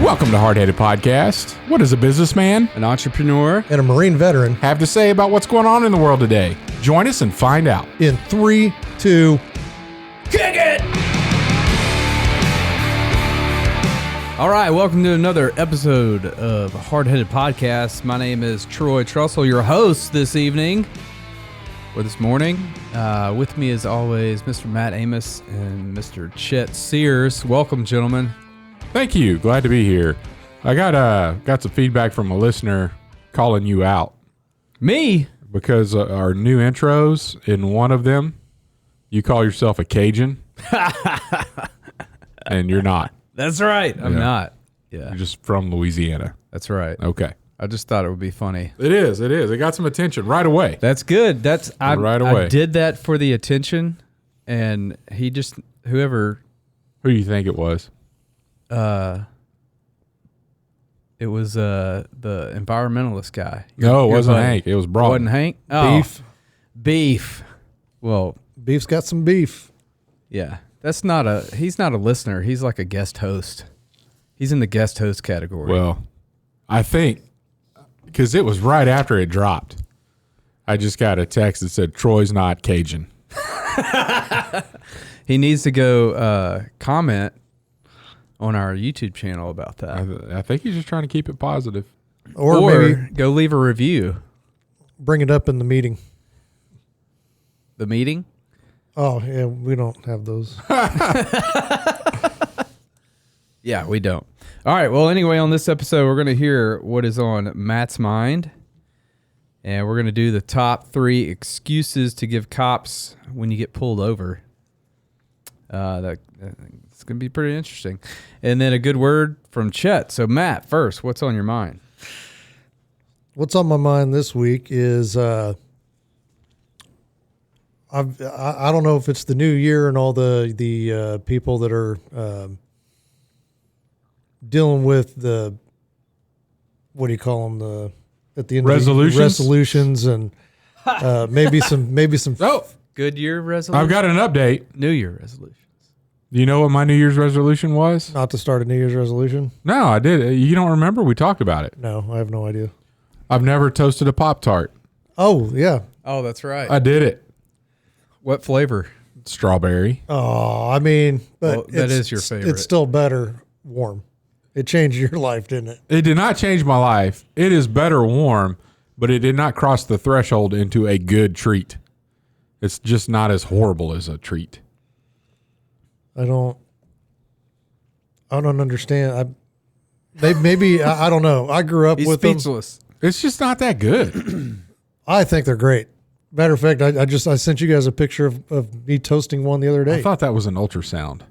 Welcome to Hardheaded Podcast. What does a businessman, an entrepreneur, and a Marine veteran have to say about what's going on in the world today? Join us and find out. In 3, 2, kick it! All right, welcome to another episode of Hardheaded Podcast. My name is Troy Trussell, your host this evening, or this morning. With me, as always, Mr. Matt Amos and Mr. Chet Sears. Welcome, gentlemen. Thank you. Glad to be here. I got some feedback from a listener calling you out. Me? Because our new intros, in one of them, you call yourself a Cajun. And you're not. That's right. I'm not. Yeah. You're just from Louisiana. That's right. Okay. I just thought it would be funny. It is. It got some attention right away. That's good. Right away. I did that for the attention, and he just, whoever. Who do you think it was? It was the environmentalist guy. No, it wasn't Hank. It was Broad. Wasn't Hank? Oh, beef. Well, Beef's got some beef. yeah. He's not a listener. He's like a guest host. He's in the guest host category. Well, I think, because it was right after it dropped, I just got a text that said, Troy's not Cajun. He needs to go comment on our YouTube channel about that. I think he's just trying to keep it positive. Or maybe go leave a review. bring it up in the meeting. The meeting? Oh, yeah, we don't have those. Yeah, we don't. All right. Well, anyway, on this episode, we're going to hear what is on Matt's mind. And we're going to do the top 3 excuses to give cops when you get pulled over. It's going to be pretty interesting. And then a good word from Chet. So, Matt, first, what's on your mind? What's on my mind this week is I don't know if it's the new year and all the people that are dealing with the, what do you call them, at the end resolutions? Of the resolutions and maybe some Oh, good year resolution. I've got an update. New Year resolutions. Do you know what my New Year's resolution was? not to start a New Year's resolution. No, I did. You don't remember? We talked about it. No, I have no idea. I've never toasted a Pop-Tart. Oh, yeah. Oh, that's right. I did it. What flavor? Strawberry. Oh, I mean, but Well, that is your favorite. It's still better warm. It changed your life, didn't it? It did not change my life. It is better warm, but it did not cross the threshold into a good treat. It's just not as horrible as a treat. I don't understand. Maybe I don't know. I grew up He's with speechless. It's just not that good. I think they're great. Matter of fact, I sent you guys a picture of me toasting one the other day. I thought that was an ultrasound.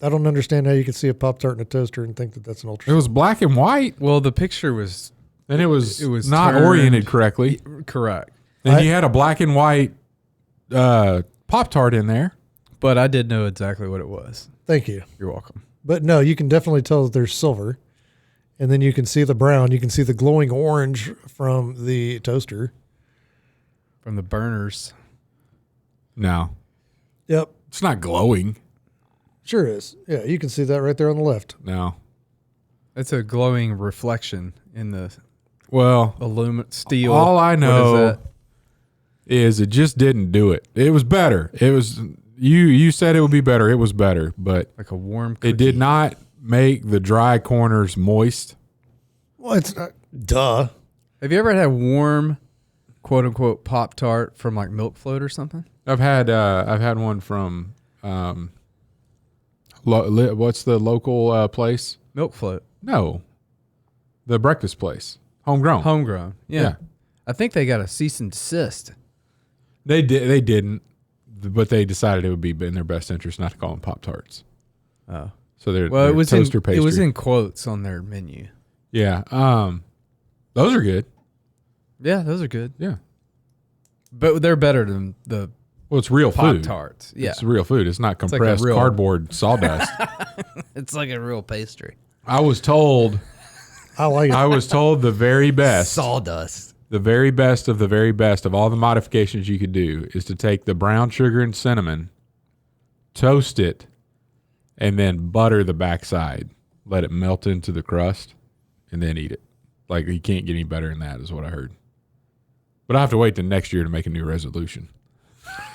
I don't understand how you can see a Pop-Tart in a toaster and think that that's an ultrasound. It was black and white, Well, the picture was and it was not turned- oriented correctly. correct. And you had a black and white Pop-Tart in there. But I did know exactly what it was. Thank you. You're welcome. But no, you can definitely tell that there's silver. And then you can see the brown. You can see the glowing orange from the toaster. From the burners. No, Yep. it's not glowing. Sure is. Yeah, you can see that right there on the left. No. It's a glowing reflection in the Well, steel. all I What is know that? is it just didn't do it. It was better. It was you said it would be better. It was better, but Like a warm cookie. it did not make the dry corners moist. Well, it's not. Duh. Have you ever had warm, quote unquote, Pop-Tart from like Milk Float or something? I've had one from what's the local place? Milk Float. No, the breakfast place, homegrown. Homegrown. Yeah. Yeah. I think they got a cease and desist. They didn't, but they decided it would be in their best interest not to call them Pop-Tarts. Oh. So they're Well, toaster pastry. it was in quotes on their menu. Yeah. Those are good. Yeah, those are good. Yeah. But they're better than the Well, it's real food. Pop-Tarts. Yeah. It's real food. It's not like a compressed real- cardboard sawdust. It's like a real pastry. I was told I like it. I was told the very best. Sawdust. The very best of the very best of all the modifications you could do is to take the brown sugar and cinnamon, toast it, and then butter the backside. let it melt into the crust, and then eat it. Like, you can't get any better than that, is what I heard. But I have to wait till next year to make a new resolution.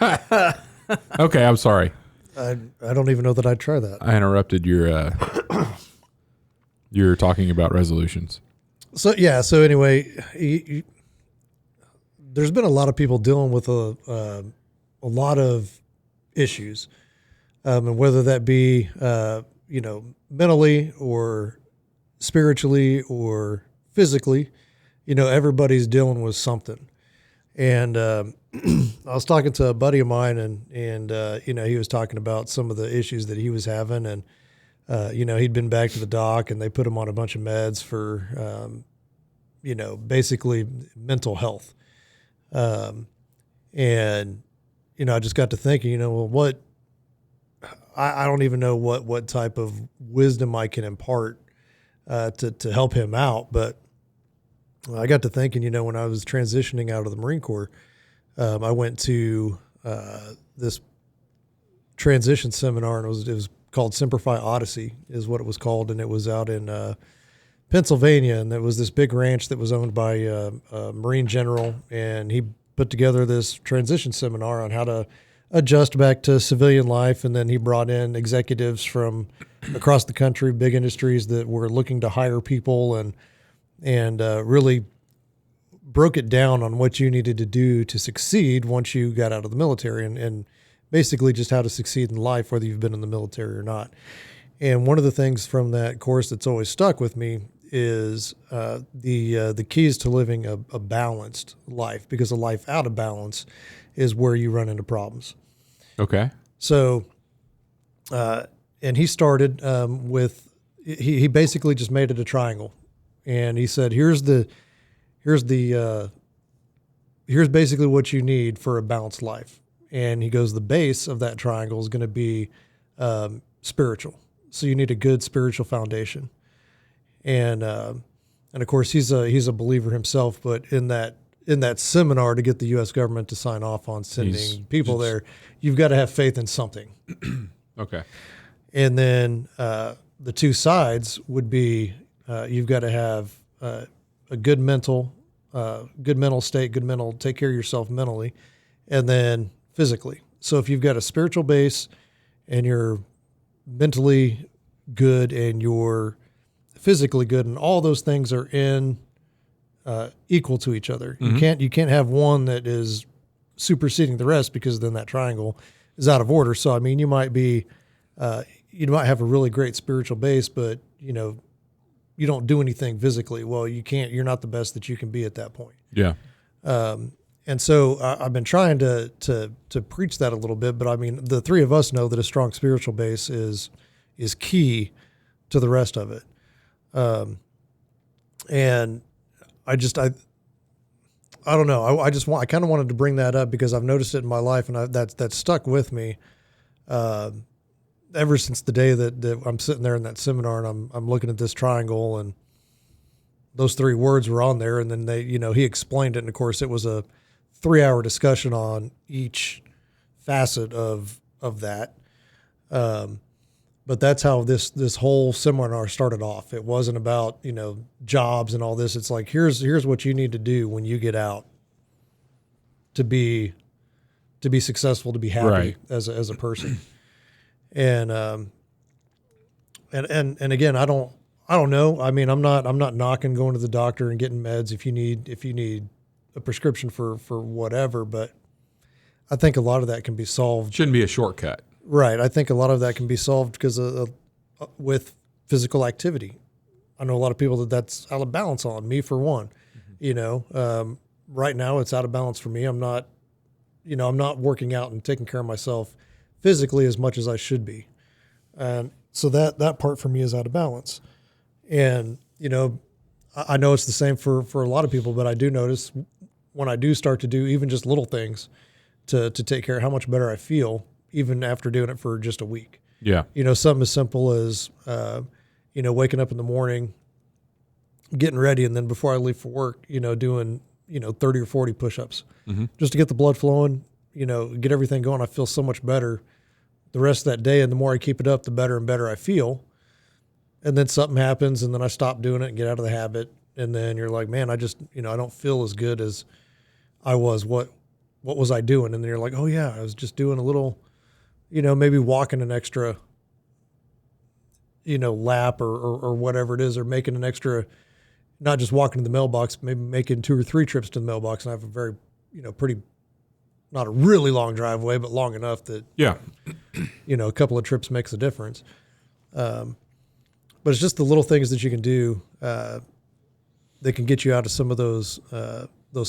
Okay, I'm sorry. I don't even know that I'd try that. I interrupted your you're talking about resolutions. So anyway, there's been a lot of people dealing with a lot of issues, and whether that be mentally or spiritually or physically, everybody's dealing with something. And I was talking to a buddy of mine, and he was talking about some of the issues that he was having, and he'd been back to the doc, and they put him on a bunch of meds for basically mental health. And I just got to thinking, what I don't even know what type of wisdom I can impart to help him out, but I got to thinking, when I was transitioning out of the Marine Corps, I went to this transition seminar, and it was called Simplify Odyssey, is what it was called, and it was out in Pennsylvania, and there was this big ranch that was owned by a Marine general, and he put together this transition seminar on how to adjust back to civilian life, and then he brought in executives from across the country, big industries that were looking to hire people, and really broke it down on what you needed to do to succeed once you got out of the military, and basically just how to succeed in life, whether you've been in the military or not. And one of the things from that course that's always stuck with me is the keys to living a balanced life, because a life out of balance is where you run into problems. Okay. So, and he started with, he basically just made it a triangle. And he said, here's basically what you need for a balanced life. And he goes, the base of that triangle is going to be spiritual. So you need a good spiritual foundation. And of course he's a believer himself, but in that seminar, to get the U.S. government to sign off on sending people there, you've got to have faith in something. Okay. And then the two sides would be, you've got to have a good mental state, take care of yourself mentally, and then physically. So if you've got a spiritual base and you're mentally good and you're physically good, and all those things are equal to each other. Mm-hmm. You can't have one that is superseding the rest, because then that triangle is out of order. So I mean, you might have a really great spiritual base, but you don't do anything physically. Well, you're not the best that you can be at that point. Yeah. And so I've been trying to preach that a little bit, but I mean, the three of us know that a strong spiritual base is key to the rest of it. And I don't know. I kind of wanted to bring that up because I've noticed it in my life, and that's stuck with me ever since the day that I'm sitting there in that seminar, and I'm looking at this triangle, and those three words were on there, and then he explained it, and of course it was a 3-hour discussion on each facet of that. But that's how this whole seminar started off. It wasn't about, jobs and all this. It's like, here's what you need to do when you get out to be successful, to be happy, right, as a person. And again, I don't know. I mean, I'm not knocking going to the doctor and getting meds if you need a prescription for whatever, but I think a lot of that can be solved. Shouldn't be a shortcut. Right. I think a lot of that can be solved because with physical activity. I know a lot of people that's out of balance on, me for one. Mm-hmm. Right now it's out of balance for me. I'm not working out and taking care of myself physically as much as I should be. And so that part for me is out of balance. And, I know it's the same for a lot of people, but I do notice when I do start to do even just little things to take care of how much better I feel, even after doing it for just a week. Yeah. Something as simple as, waking up in the morning, getting ready, and then before I leave for work, doing, 30 or 40 push-ups, mm-hmm, just to get the blood flowing, get everything going. I feel so much better the rest of that day. And the more I keep it up, the better and better I feel. and then something happens, and then I stop doing it and get out of the habit. And then you're like, man, I just, I don't feel as good as I was. What was I doing? And then you're like, oh yeah, I was just doing a little, maybe walking an extra, lap or whatever it is, or making an extra, not just walking to the mailbox, maybe making 2 or 3 trips to the mailbox. And I have a very, pretty, not a really long driveway, but long enough that, Yeah. a couple of trips makes a difference. But it's just the little things that you can do that can get you out of some of those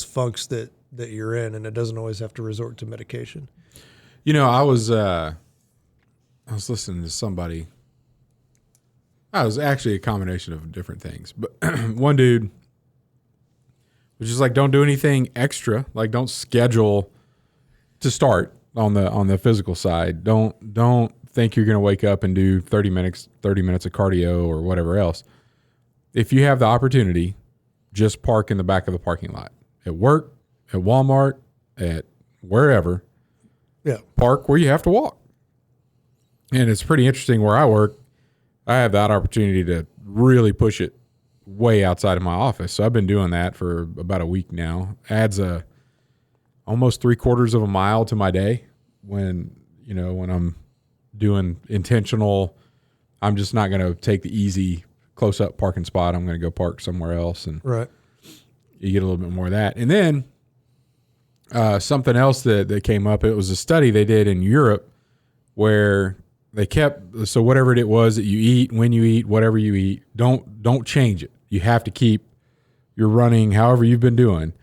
funks that you're in, and it doesn't always have to resort to medication. I was listening to somebody. I was actually a combination of different things, but one dude was just like, don't do anything extra. Like, don't schedule to start on the physical side. Don't think you're going to wake up and do 30 minutes of cardio or whatever else. If you have the opportunity, just park in the back of the parking lot at work, at Walmart, at wherever. Yeah. Park where you have to walk. And it's pretty interesting where I work. I have that opportunity to really push it way outside of my office. So I've been doing that for about a week now. Adds almost 3/4 of a mile to my day when I'm doing intentional. I'm just not going to take the easy close up parking spot. I'm going to go park somewhere else. And right. You get a little bit more of that. And then something else that came up, it was a study they did in Europe where they kept, so whatever it was that you eat, when you eat, whatever you eat, don't change it. You have to keep your running however you've been doing.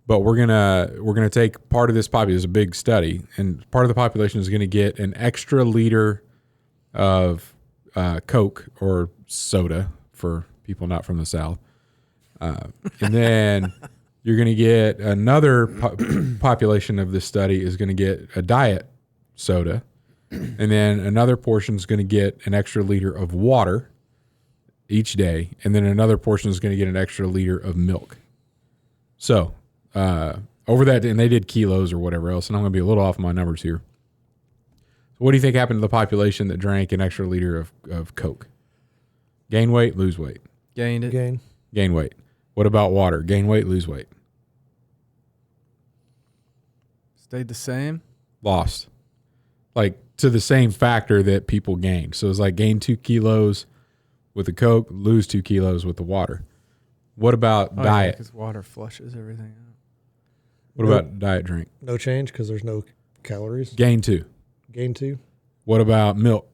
But we're gonna take part of this population. It's a big study, and part of the population is going to get an extra liter of Coke or soda for people not from the South, and then you're going to get another population of this study is going to get a diet soda, and then another portion is going to get an extra liter of water each day, and then another portion is going to get an extra liter of milk. So over that, and they did kilos or whatever else, and I'm going to be a little off my numbers here. So what do you think happened to the population that drank an extra liter of Coke? Gain weight, lose weight? Gained it. Gain weight. What about water? Gain weight, lose weight? Stayed the same. Lost. Like to the same factor that people gained. So it's like gain 2 kilos with the Coke, lose 2 kilos with the water. What about diet? Because water flushes everything out. What about diet drink? No change because there's no calories. Gain 2. Gain 2. What about milk?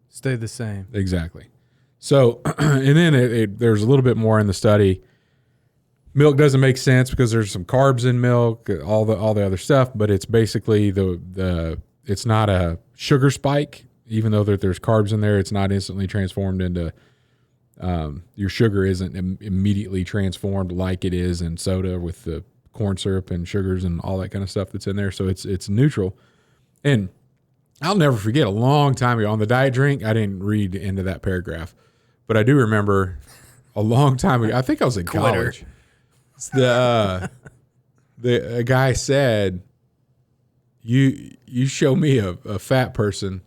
Stayed the same. Exactly. So, and then there's a little bit more in the study. Milk doesn't make sense because there's some carbs in milk, all the other stuff, but it's basically it's not a sugar spike, even though there's carbs in there. It's not instantly transformed into your sugar isn't immediately transformed like it is in soda with the corn syrup and sugars and all that kind of stuff that's in there. So it's neutral. And I'll never forget a long time ago on the diet drink. I didn't read into that paragraph, but I do remember a long time ago. I think I was in college. A guy said, "You show me a fat person,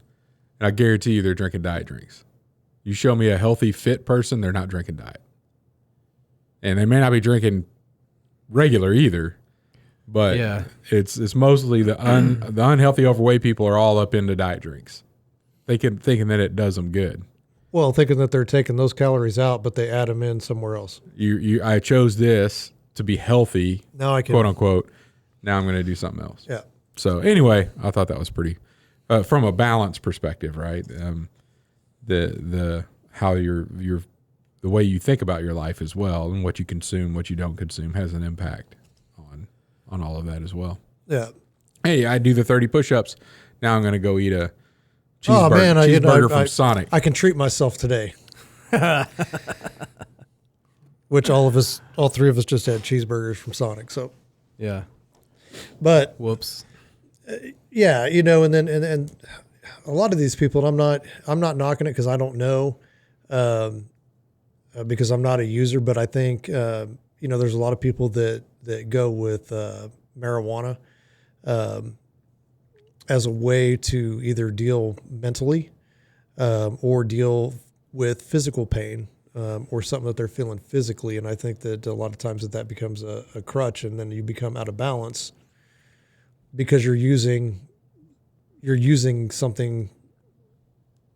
and I guarantee you they're drinking diet drinks. You show me a healthy, fit person, they're not drinking diet, and they may not be drinking regular either." But yeah, it's mostly the unhealthy, overweight people are all up into diet drinks, thinking that it does them good. Well, thinking that they're taking those calories out, but they add them in somewhere else. I chose this to be healthy, now I can, quote unquote. Now I'm going to do something else. Yeah. So anyway, I thought that was pretty, from a balance perspective, right? The how the way you think about your life as well, and what you consume, what you don't consume, has an impact on all of that as well. Yeah. Hey, I do the 30 push-ups. Now I'm going to go eat a cheeseburger from Sonic. I can treat myself today. Which all 3 of us just had cheeseburgers from Sonic. So yeah. But whoops. Yeah, and then and a lot of these people, I'm not knocking it because I don't know, because I'm not a user, but I think there's a lot of people that go with marijuana as a way to either deal mentally or deal with physical pain or something that they're feeling physically. And I think that a lot of times that becomes a crutch, and then you become out of balance because you're using something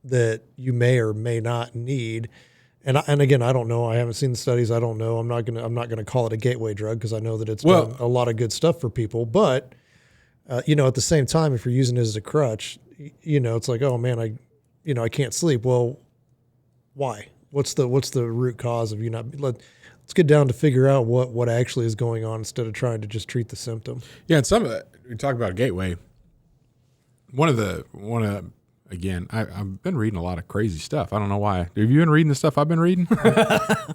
that you may or may not need. And again, I don't know. I haven't seen the studies. I don't know. I'm not gonna call it a gateway drug because I know that it's done a lot of good stuff for people. But at the same time, if you're using it as a crutch, it's like, oh man, I can't sleep. Well, why? What's the root cause of you not? Let's get down to figure out what actually is going on instead of trying to just treat the symptom. Yeah, and some of that, we talk about a gateway. Again, I've been reading a lot of crazy stuff. I don't know why. Have you been reading the stuff I've been reading?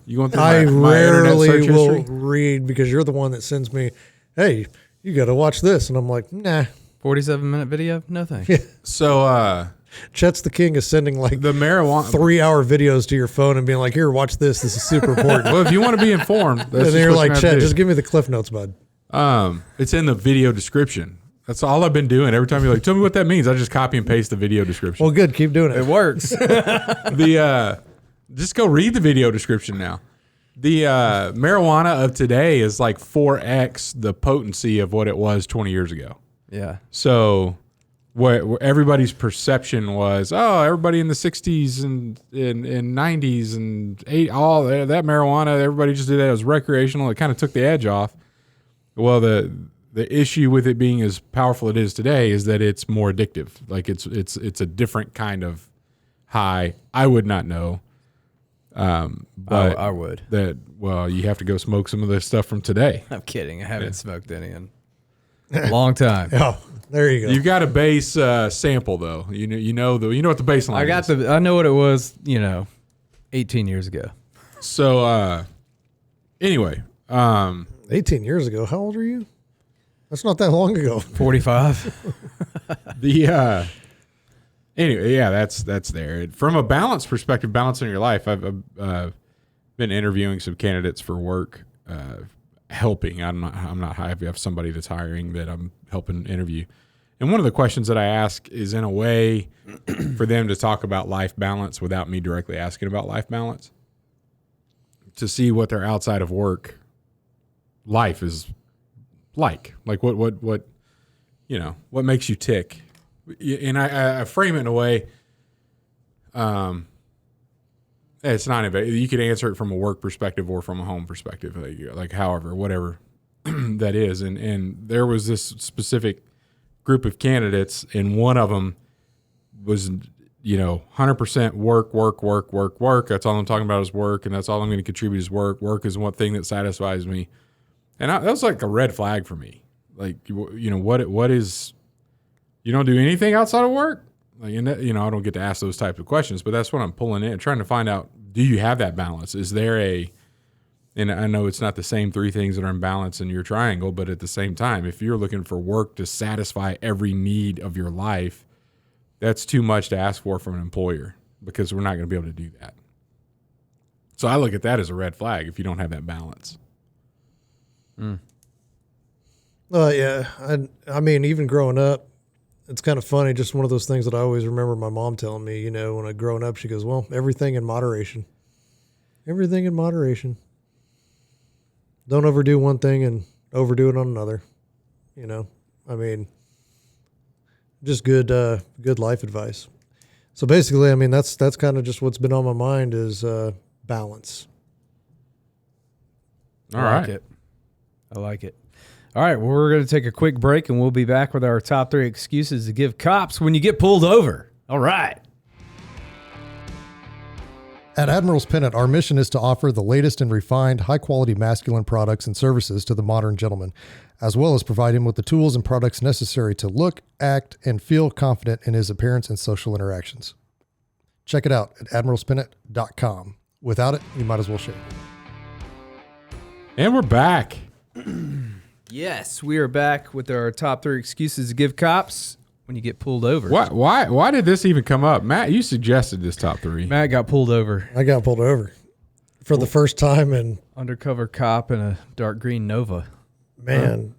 You going through I my rarely internet search will history? read because you're the one that sends me, hey, you got to watch this. And I'm like, nah. 47-minute video? No thanks. So Chet's the king of sending like the marijuana 3-hour videos to your phone and being like, here, watch this. This is super important. Well, if you want to be informed, that's And just then you're what like, have to Chet, do. just give me the Cliff Notes, bud. It's in the video description. That's all I've been doing. Every time you're like, tell me what that means, I just copy and paste the video description. Well, good. Keep doing It it. works. Just go read the video description now. The marijuana of today is like 4x the potency of what it was 20 years ago. Yeah. So where everybody's perception was, oh, everybody in the 60s and 90s and all that marijuana, everybody just did that. It was recreational. It kind of took the edge off. Well, the issue with it being as powerful it is today is that it's more addictive. Like it's a different kind of high. I would not know. But I would. You have to go smoke some of the stuff from today. I'm kidding. I haven't smoked any in a long time. Oh, there you go. You've got a base sample though. You know what the baseline is. I know what it was, 18 years ago. So anyway, 18 years ago. How old are you? That's not that long ago. 45. Anyway, yeah, that's there. From a balance perspective, balancing your life, I've been interviewing some candidates for work, helping. I'm not high. We have somebody that's hiring that I'm helping interview. And one of the questions that I ask is in a way for them to talk about life balance without me directly asking about life balance, to see what their outside of work life is like what what makes you tick. And I frame it in a way, it's not about, you could answer it from a work perspective or from a home perspective, like however, whatever that is. And there was this specific group of candidates, and one of them was, 100% work. That's all I'm talking about is work, and that's all I'm going to contribute is work. Work is one thing that satisfies me. And that was like a red flag for me. Like, what is, you don't do anything outside of work? Like, I don't get to ask those types of questions, but that's what I'm pulling in, trying to find out, do you have that balance? Is there and I know it's not the same three things that are in balance in your triangle, but at the same time, if you're looking for work to satisfy every need of your life, that's too much to ask for from an employer, because we're not going to be able to do that. So I look at that as a red flag if you don't have that balance. Yeah. I mean, even growing up, it's kind of funny. Just one of those things that I always remember my mom telling me, when I growing up, she goes, well, everything in moderation. Everything in moderation. Don't overdo one thing and overdo it on another. I mean, just good life advice. So basically, I mean, that's kind of just what's been on my mind is balance. All right. I like it. All right, well, we're going to take a quick break, and we'll be back with our top 3 excuses to give cops when you get pulled over. All right. At Admiral's Pennant, our mission is to offer the latest and refined, high-quality masculine products and services to the modern gentleman, as well as provide him with the tools and products necessary to look, act, and feel confident in his appearance and social interactions. Check it out at admiralspennant.com. Without it, you might as well shave. And we're back. Yes, we are back with our top 3 excuses to give cops when you get pulled over. Why did this even come up? Matt, you suggested this top 3. Matt got pulled over. I got pulled over for the first time in, Undercover cop in a dark green Nova. man,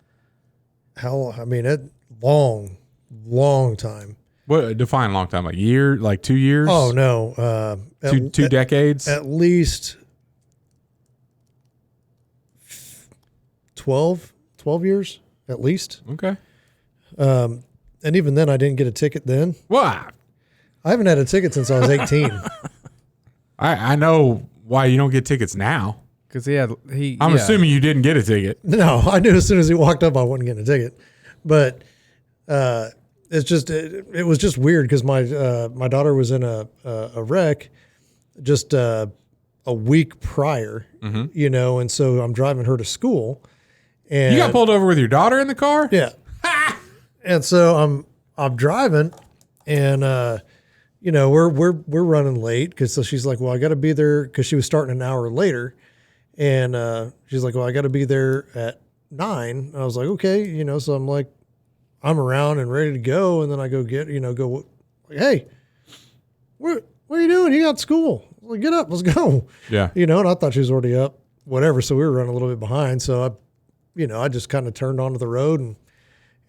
long time. What define long time? Like year, like 2 years? Oh no, two decades. At least 12 years, at least. Okay. And even then, I didn't get a ticket then. What? I haven't had a ticket since I was 18. I know why you don't get tickets now. Because I'm assuming you didn't get a ticket. No, I knew as soon as he walked up, I wasn't getting a ticket. But it's just it was just weird because my daughter was in a wreck just a week prior, and so I'm driving her to school. And You got pulled over with your daughter in the car? yeah, and so I'm driving, and we're running late because so she's like, well, I got to be there because she was starting an hour later, and she's like, well, I got to be there at 9. And I was like, okay, so I'm like, I'm around and ready to go, and then I go like, hey, what are you doing? You got school? I was like, get up, let's go. Yeah. And I thought she was already up, whatever. So we were running a little bit behind. So I just kind of turned onto the road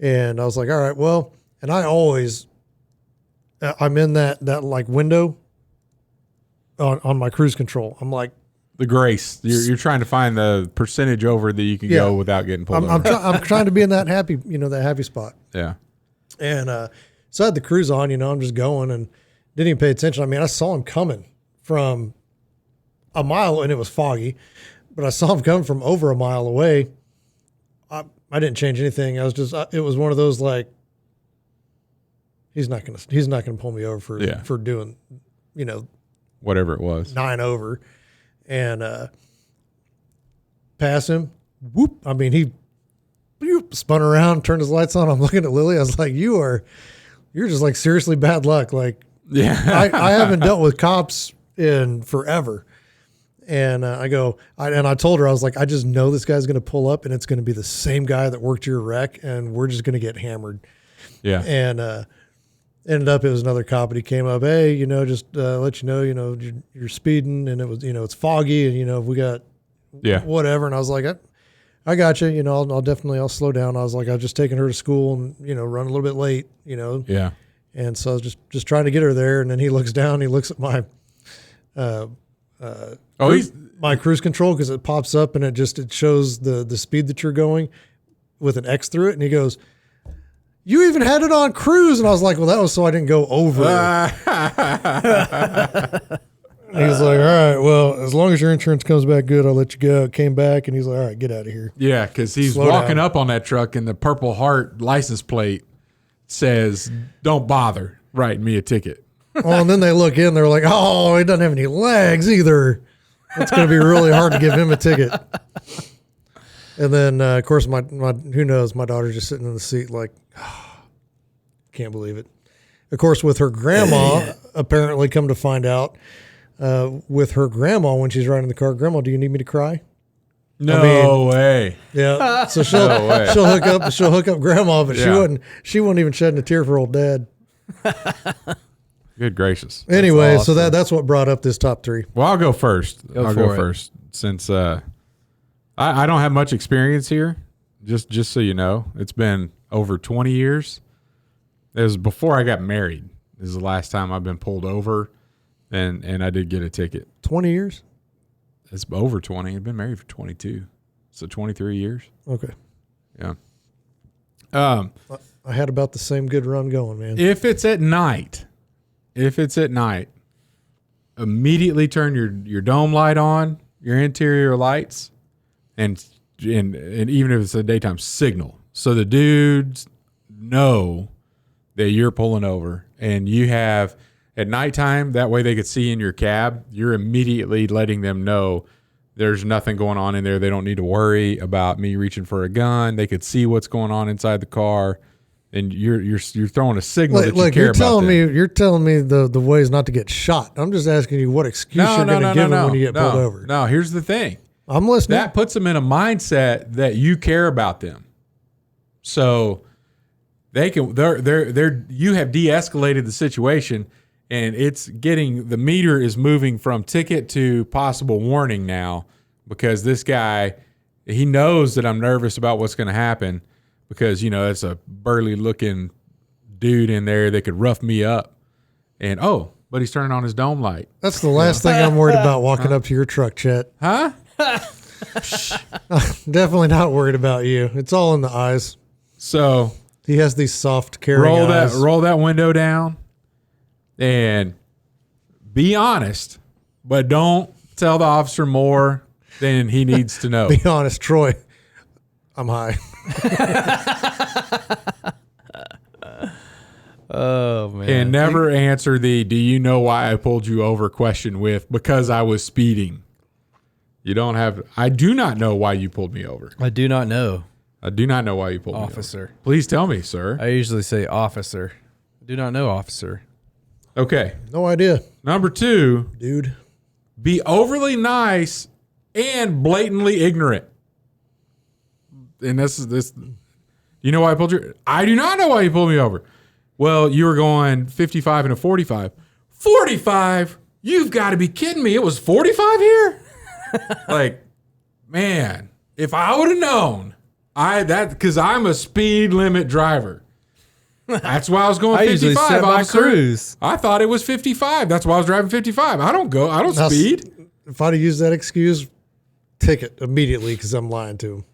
and I was like, all right, well, and I'm in that like window on my cruise control. I'm like, The grace. You're trying to find the percentage over that you can go without getting pulled over. I'm trying to be in that happy spot. Yeah. And so I had the cruise on, I'm just going and didn't even pay attention. I mean, I saw him coming from a mile and it was foggy, but I saw him coming from over a mile away. I didn't change anything. I was just, it was one of those like, he's not going to pull me over for doing, Whatever it was. 9 over. And pass him. Whoop. I mean, he spun around, turned his lights on. I'm looking at Lily. I was like, you're just like seriously bad luck. Like, Yeah. I haven't dealt with cops in forever. And I told her, I was like, I just know this guy's going to pull up and it's going to be the same guy that worked your wreck and we're just going to get hammered. Yeah. And ended up, it was another cop and he came up, hey, just let you know, you're speeding and it was, it's foggy and, we got whatever. And I was like, I got you, I'll slow down. I was like, I was just taking her to school and, run a little bit late, Yeah. And so I was just trying to get her there. And then he looks down, he looks at my, my cruise control because it pops up and it shows the speed that you're going with an X through it. And he goes, you even had it on cruise. And I was like, well, that was so I didn't go over. He's like, all right, well, as long as your insurance comes back good, I'll let you go. Came back and he's like, all right, get out of here. Yeah, because he's walking up on that truck and the Purple Heart license plate says, don't bother writing me a ticket. Oh, and then they look in, they're like, oh, he doesn't have any legs either. It's going to be really hard to give him a ticket. And then, of course, my who knows, my daughter's just sitting in the seat like, oh, can't believe it. Of course, with her grandma, apparently come to find out, with her grandma when she's riding the car, Grandma, do you need me to cry? No way. Yeah. So she'll hook up Grandma, but she wasn't even shedding a tear for old Dad. Good gracious. Anyway, awesome. So that's what brought up this top 3. Well, I'll go first. I'll go first since I don't have much experience here. Just so you know, it's been over 20 years. It was before I got married. This is the last time I've been pulled over, and I did get a ticket. 20 years? It's over 20. I've been married for 22, so 23 years. Okay. Yeah. I had about the same good run going, man. If it's at night, immediately turn your dome light on, your interior lights, and even if it's a daytime, signal. So the dudes know that you're pulling over and you have at nighttime, that way they could see in your cab, you're immediately letting them know there's nothing going on in there. They don't need to worry about me reaching for a gun. They could see what's going on inside the car. And you're throwing a signal that you care about them. You're telling me the way is not to get shot. I'm just asking you what excuse you're going to give them when you get pulled over. No, here's the thing. I'm listening. That puts them in a mindset that you care about them. So they can you have de-escalated the situation, and it's getting the meter is moving from ticket to possible warning now because this guy, he knows that I'm nervous about what's going to happen. Because, it's a burly looking dude in there that could rough me up. And, but he's turning on his dome light. That's the last thing I'm worried about walking up to your truck, Chet. Huh? Definitely not worried about you. It's all in the eyes. So He has these soft, caring eyes. roll that window down and be honest, but don't tell the officer more than he needs to know. Be honest, Troy. I'm high. Oh, man. And never answer the "do you know why I pulled you over" question with "because I was speeding." You don't have. I do not know why you pulled me over. I do not know, I do not know why you pulled me officer. over. Please tell me, sir. I usually say officer. I do not know, officer. Okay. No idea, Number 2, dude. be overly nice and blatantly ignorant. And this. You know why I pulled you? I do not know why you pulled me over. Well, you were going 55 and a 45. 45? You've got to be kidding me. It was 45 here? Like, man, if I would have known, because I'm a speed limit driver. That's why I was going 55. I usually set my cruise. I thought it was 55. That's why I was driving 55. I don't Now, speed. If I'd have used that excuse, ticket immediately because I'm lying to him.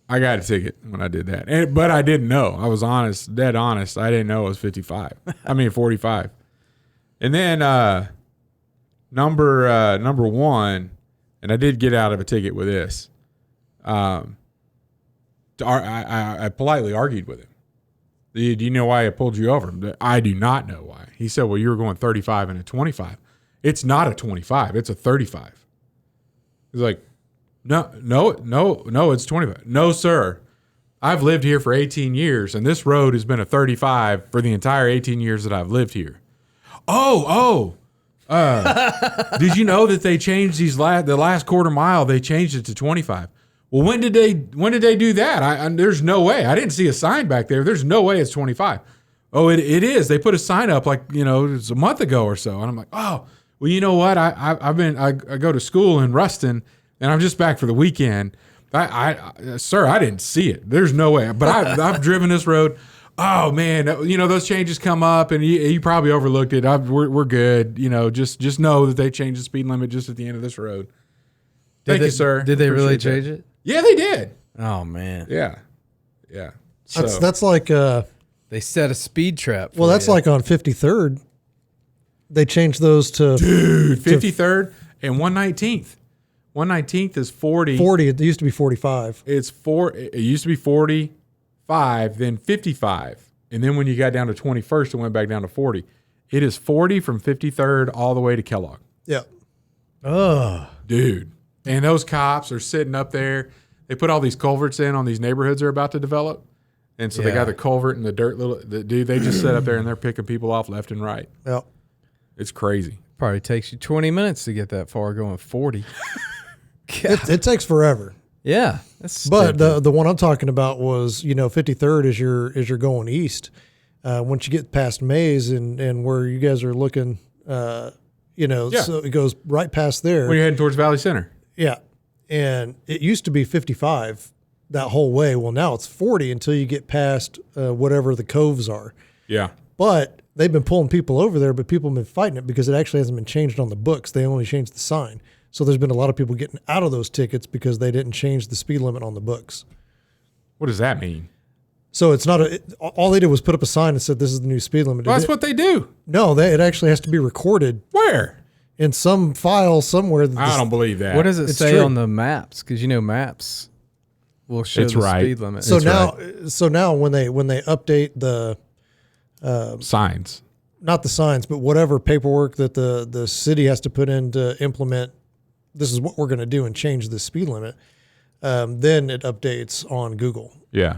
I got a ticket when I did that. But I didn't know. I was honest, dead honest. I didn't know it was 55. I mean 45. And then number 1, and I did get out of a ticket with this. I politely argued with him. Do you know why I pulled you over? I do not know why. He said, well, you were going 35 and a 25. It's not a 25. It's a 35. He's like, No, it's 25. No, sir. I've lived here for 18 years, and this road has been a 35 for the entire 18 years that I've lived here. Did you know that they changed the last quarter mile? They changed it to 25. Well, when did they do that? There's no way. I didn't see a sign back there. There's no way it's 25. Oh, it is. They put a sign up it's a month ago or so, and I'm like, oh, well, you know what? I go to school in Ruston. And I'm just back for the weekend. Sir, I didn't see it. There's no way. But I've driven this road. Oh man, those changes come up, and you probably overlooked it. We're good. Just know that they changed the speed limit just at the end of this road. Thank you, sir. Did they really change it? Yeah, they did. Oh man. Yeah. So, That's like They set a speed trap. well, that's like on 53rd. They changed those to 53rd and 119th. 119th is 40. 40. It used to be 45. It used to be 45, then 55. And then when you got down to 21st, it went back down to 40. It is 40 from 53rd all the way to Kellogg. Yeah. Oh, Dude. And those cops are sitting up there. They put all these culverts in on these neighborhoods they're about to develop. And so they got the culvert and the dirt dude, they just sit up there and they're picking people off left and right. Yeah. It's crazy. probably takes you 20 minutes to get that far going 40. It takes forever. Yeah. That's But stupid. the one I'm talking about was, 53rd is you're going east. Once you get past Mays and where you guys are looking, so it goes right past there. When you're heading towards Valley Center. Yeah. And it used to be 55 that whole way. Well, now it's 40 until you get past whatever the coves are. Yeah. But they've been pulling people over there, but people have been fighting it because it actually hasn't been changed on the books. They only changed the sign. So there's been a lot of people getting out of those tickets because they didn't change the speed limit on the books. What does that mean? So it's not all they did was put up a sign and said, this is the new speed limit. Well, that's what they do. No, it actually has to be recorded Where? in some file somewhere. I don't believe that. what does it it's say true. on the maps? Because maps will show It's the right. speed limit. So That's now when they update the Signs. not the signs, but whatever paperwork that the city has to put in to implement, this is what we're going to do and change the speed limit. Then it updates on Google. Yeah.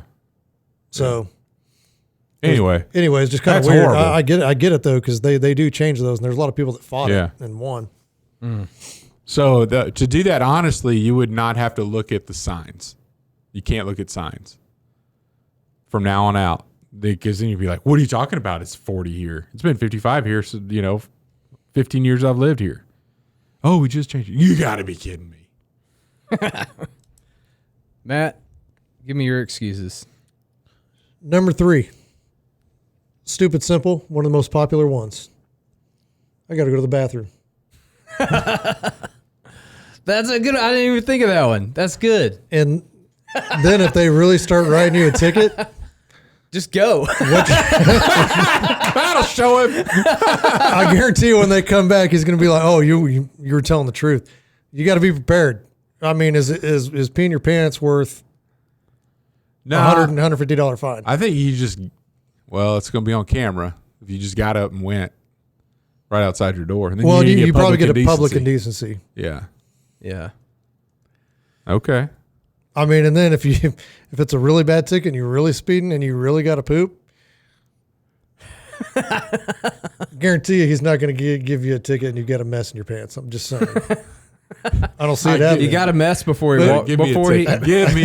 So Anyway. anyways, just kind of That's weird. horrible. I get it though, because they do change those, and there's a lot of people that fought Yeah. it and won. So to do that honestly, you would not have to look at the signs. You can't look at signs from now on out, because then you'd be like, "What are you talking about? It's 40 here. It's been 55 here. So 15 years I've lived here. Oh, we just changed it. You got to be kidding me." Matt, give me your excuses. Number 3, stupid simple, one of the most popular ones. I got to go to the bathroom. That's a good. I didn't even think of that one. That's good. And then if they really start writing you a ticket, Just go. That'll show him. I guarantee you when they come back, he's going to be like, "Oh, you were telling the truth." You got to be prepared. I mean, is peeing your pants worth $150 fine? I think you just, well, it's going to be on camera if you just got up and went right outside your door. And then Well, you you probably get a indecency. public indecency. Yeah. Yeah. I Okay. mean, and then if it's a really bad ticket and you're really speeding and you really got to poop, guarantee you he's not going to give you a ticket and you get a mess in your pants. I'm just saying. I don't see it happening. You got to mess before he Give me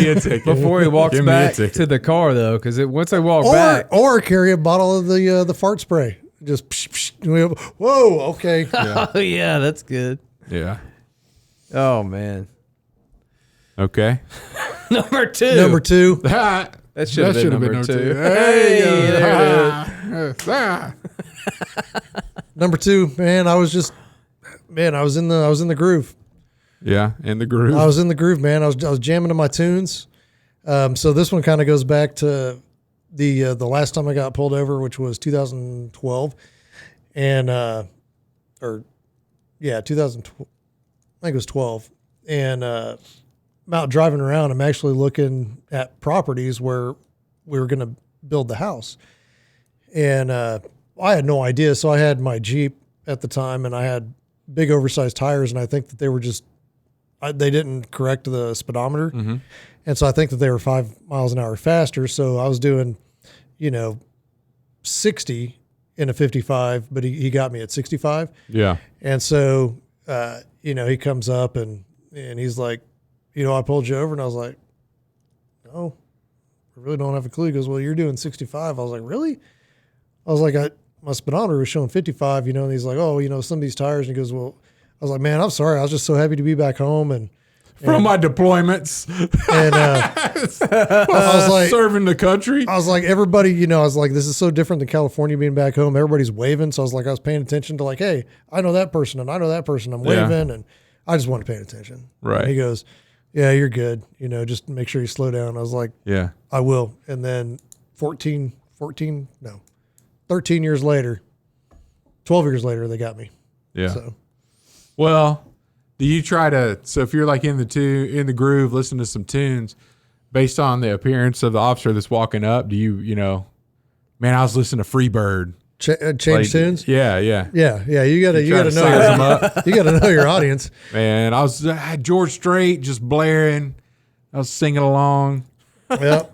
a ticket. before he walks Give me a back ticket. to the car though, because once they walk back, or carry a bottle of the fart spray. Just psh, psh, whoa, okay. oh yeah, that's good. Yeah. Oh man. Okay. Number two. Number two. That should have been should've number two. Hey, there it Number two, man. I was in the groove. Yeah, in the groove. I was in the groove, man. I was jamming to my tunes. So this one kind of goes back to the last time I got pulled over, which was 2012, and 2012. I think it was 12, and I'm out driving around. I'm actually looking at properties where we were going to build the house, and I had no idea. So I had my Jeep at the time, and I had big oversized tires, and I think that they were just they didn't correct the speedometer. Mm-hmm. And so I think that they were 5 miles an hour faster. So I was doing, 60 in a 55, but he got me at 65. Yeah. And so, he comes up and he's like, I pulled you over. And I was like, no, I really don't have a clue. He goes, well, you're doing 65. I was like, really? I was like, my speedometer was showing 55, and he's like, oh, some of these tires. And he goes, well, I was like, man, I'm sorry. I was just so happy to be back home. And From my deployments. And I was like, serving the country. I was like, everybody, I was like, this is so different than California being back home. Everybody's waving. So I was like, I was paying attention to like, hey, I know that person and I know that person. I'm waving and I just wanted paying attention. Right. And he goes, yeah, you're good. Just make sure you slow down. I was like, Yeah. I will. And then 13 years later, 12 years later, they got me. Yeah. So, Well, do you try to? So if you're like in the groove, listen to some tunes, based on the appearance of the officer that's walking up, do you man, I was listening to Freebird. change tunes. Yeah. Yeah. You gotta Try to know size them up. you gotta know your audience. Man, I had George Strait just blaring. I was singing along. Yep.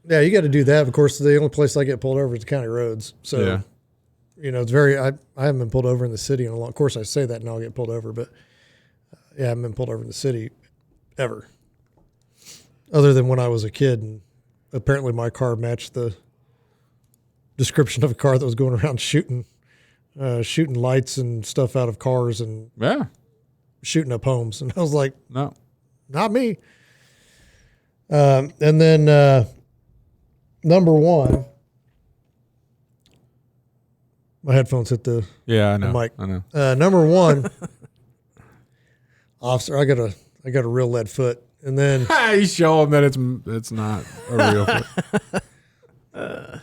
Yeah, you got to do that. Of course, the only place I get pulled over is the county roads. So, Yeah. it's very. I haven't been pulled over in the city in a long. Of course, I say that and I'll get pulled over, but I haven't been pulled over in the city ever. Other than when I was a kid, and apparently my car matched the description of a car that was going around shooting lights and stuff out of cars and Yeah. shooting up homes, and I was like, No. not me. And then number one, my headphones hit the Yeah, I know. mic. I know. Number one, officer, I got a real lead foot, and then You show them that it's not a real foot.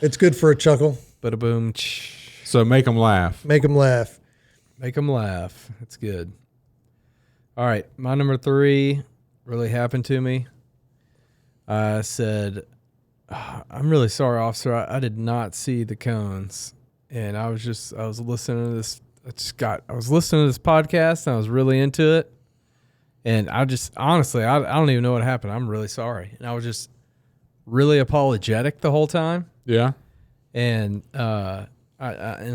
it's good for a chuckle. Bada boom. So make them laugh. Make them laugh. Make them laugh. That's good. All right. My number 3 really happened to me. I said, I'm really sorry, officer. I did not see the cones. And I was listening to this. I was listening to this podcast and I was really into it. And honestly, I don't even know what happened. I'm really sorry. And I was just really apologetic the whole time. Yeah. And, I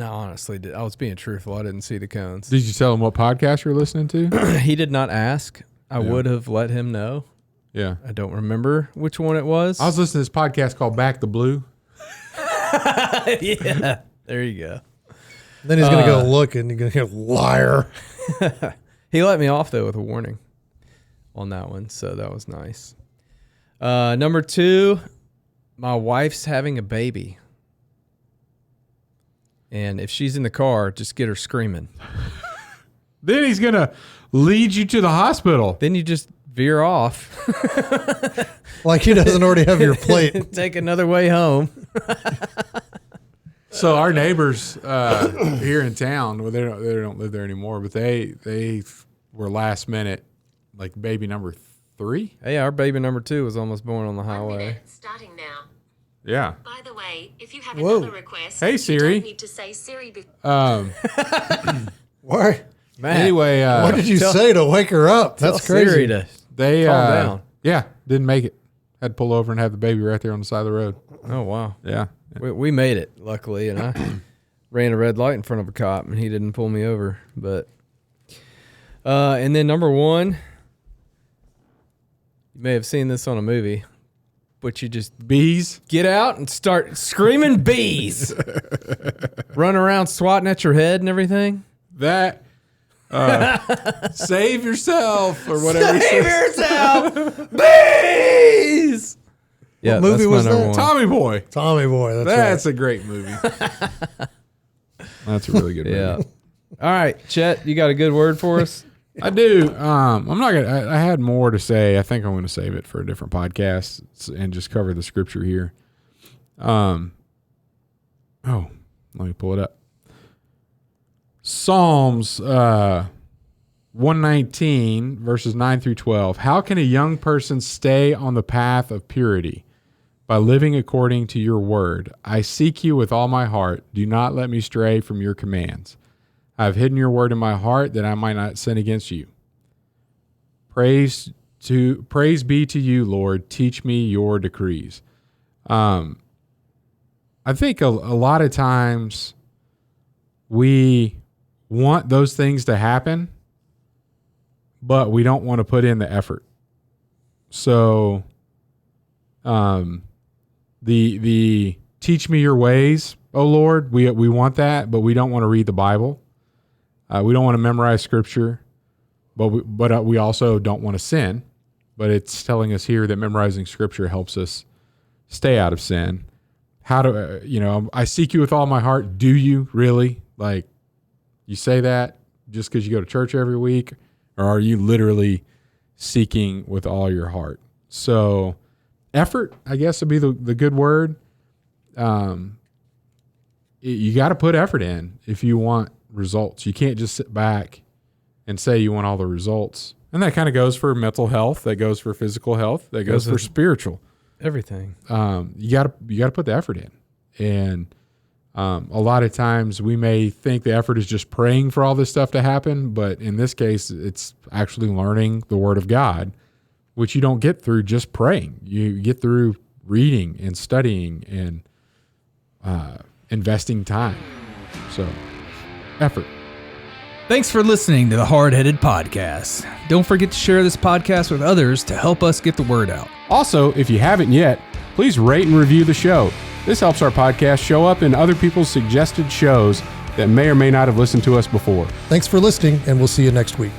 honestly did. I was being truthful. I didn't see the cones. Did you tell him what podcast you're listening to? He did not ask. I Yeah. would have let him know. Yeah. I don't remember which one it was. I was listening to this podcast called Back the Blue. Yeah. There you go. Then he's gonna go look, and you're gonna go liar. He let me off though with a warning on that one, so that was nice. Number 2, my wife's having a baby. And if she's in the car, just get her screaming. Then he's going to lead you to the hospital. Then you just veer off. Like he doesn't already have your plate. Take another way home. So our neighbors here in town, well, they don't live there anymore, but they were last minute, like baby number 3. Hey, our baby number 2 was almost born on the highway. Starting now. Yeah. By the way, if you have Whoa. another request, Hey, Siri. you don't need to say Siri before. Why? Matt, Anyway, What did you say to wake her up? tell That's crazy. Siri to they calm down. Yeah, didn't make it. Had to pull over and have the baby right there on the side of the road. Oh, wow. Yeah. We made it, luckily, and I ran a red light in front of a cop, and he didn't pull me over. But and then number 1, you may have seen this on a movie, but you just Bees. get out and start screaming bees. Run around swatting at your head and everything. That save yourself or whatever. Save yourself, bees. Yeah, movie that's my was number that? 1. Tommy Boy. Tommy Boy. That's a great movie. That's a really good movie. Yeah. All right, Chet, you got a good word for us? I do. I'm not gonna. I had more to say. I think I'm going to save it for a different podcast and just cover the scripture here. Let me pull it up. Psalms 119 verses 9 through 12. How can a young person stay on the path of purity? By living according to your word. I seek you with all my heart. Do not let me stray from your commands. I have hidden your word in my heart that I might not sin against you. Praise be to you, Lord. Teach me your decrees. I think a lot of times we want those things to happen, but we don't want to put in the effort. So, the teach me your ways, oh Lord, we want that, but we don't want to read the Bible. We don't want to memorize scripture, but we also don't want to sin. But it's telling us here that memorizing scripture helps us stay out of sin. How do I seek you with all my heart? Do you really? Like, you say that just because you go to church every week, or are you literally seeking with all your heart? So effort, I guess, would be the good word. You got to put effort in if you want results. You can't just sit back and say you want all the results. And that kind of goes for mental health. That goes for physical health. That goes for spiritual. Everything. You got to put the effort in. And a lot of times we may think the effort is just praying for all this stuff to happen, but in this case, it's actually learning the Word of God, which you don't get through just praying. You get through reading and studying and investing time. So, effort. Thanks for listening to the Hardheaded Podcast. Don't forget to share this podcast with others to help us get the word out. Also, if you haven't yet, please rate and review the show. This helps our podcast show up in other people's suggested shows that may or may not have listened to us before. Thanks for listening, and we'll see you next week.